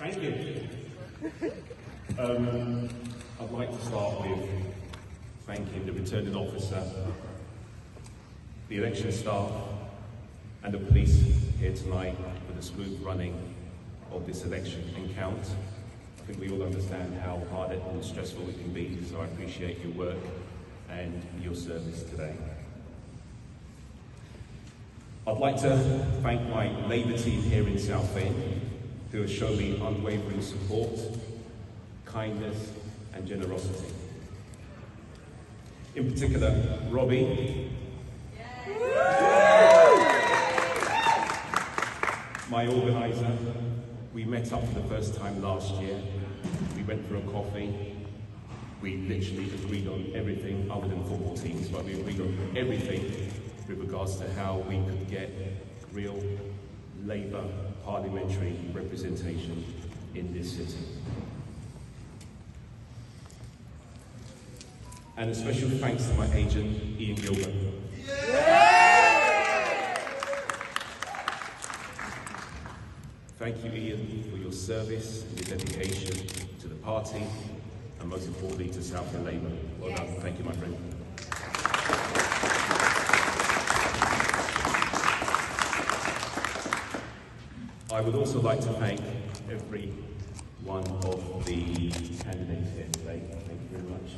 Thank you. I'd like to start with thanking the returning officer, the election staff, and the police here tonight for the smooth running of this election and count. I think we all understand how hard and stressful it can be, so I appreciate your work and your service today. I'd like to thank my Labour team here in Southend, who have shown me unwavering support, kindness and generosity. In particular, Robbie, my organiser. We met up for the first time last year. We went for a coffee. We literally agreed on everything other than football teams, but we agreed on everything with regards to how we could get real Labour parliamentary representation in this city. And a special thanks to my agent, Ian Gilbert. Thank you, Ian, for your service and your dedication to the party, and most importantly to Southend Labour. Well done. Thank you, my friend. I would also like to thank every one of the candidates here today. Thank you very much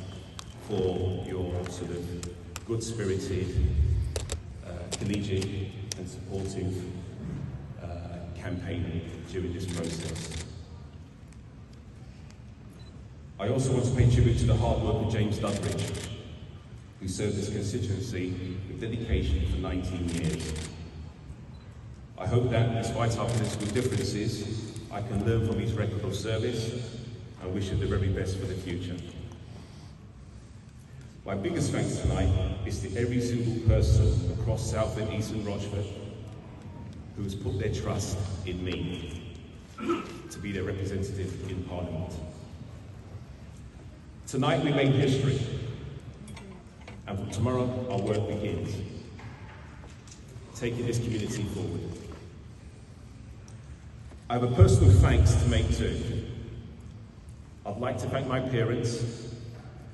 for your sort of good-spirited, collegiate and supportive campaigning during this process. I also want to pay tribute to the hard work of James Dudbridge, who served this constituency with dedication for 19 years. I hope that, despite our political differences, I can learn from his record of service and wish him the very best for the future. My biggest thanks tonight is to every single person across Southend East and Rochford who has put their trust in me to be their representative in Parliament. Tonight we made history, and from tomorrow our work begins, taking this community forward. I have a personal thanks to make too. I'd like to thank my parents,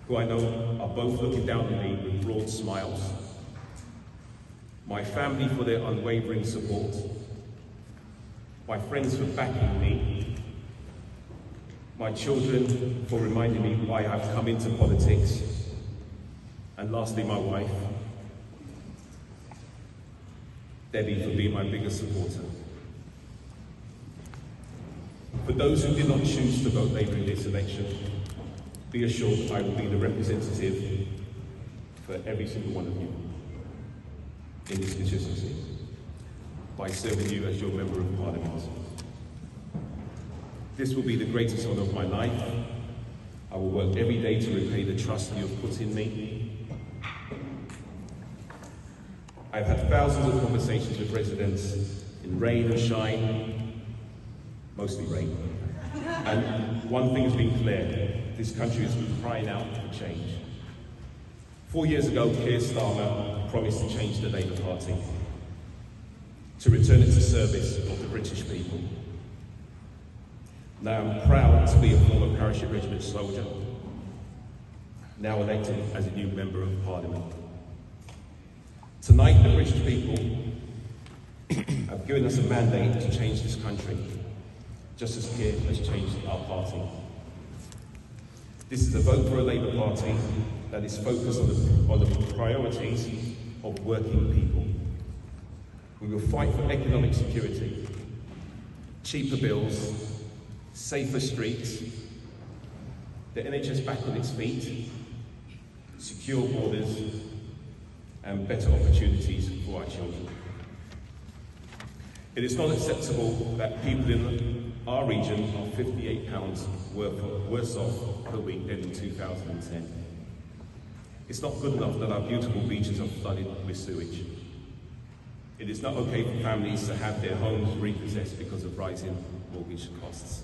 who I know are both looking down on me with broad smiles. My family for their unwavering support. My friends for backing me. My children for reminding me why I've come into politics. And lastly, my wife, Debbie, for being my biggest supporter. For those who did not choose to vote Labour in this election, be assured I will be the representative for every single one of you in this constituency by serving you as your Member of Parliament. This will be the greatest honour of my life. I will work every day to repay the trust you have put in me. I've had thousands of conversations with residents in rain and shine, mostly rain. And one thing has been clear, this country has been crying out for change. 4 years ago, Keir Starmer promised to change the Labour Party, to return it to service of the British people. Now I'm proud to be a former parachute regiment soldier, now elected as a new Member of Parliament. Tonight, the British people have given us a mandate to change this country, just as Keir has changed our party. This is a vote for a Labour Party that is focused on the priorities of working people. We will fight for economic security, cheaper bills, safer streets, the NHS back on its feet, secure borders, and better opportunities for our children. It is not acceptable that people in our region are £58 worse off per week than in 2010. It's not good enough that our beautiful beaches are flooded with sewage. It is not okay for families to have their homes repossessed because of rising mortgage costs.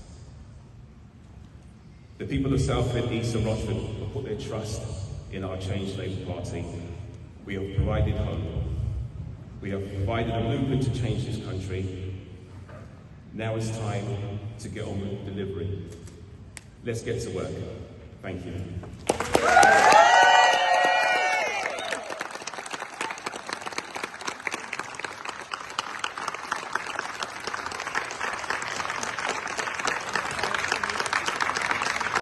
The people of Southend East and Rochford have put their trust in our Change Labour Party. We have provided hope. We have provided a movement to change this country. Now it's time to get on with delivery. Let's get to work. Thank you.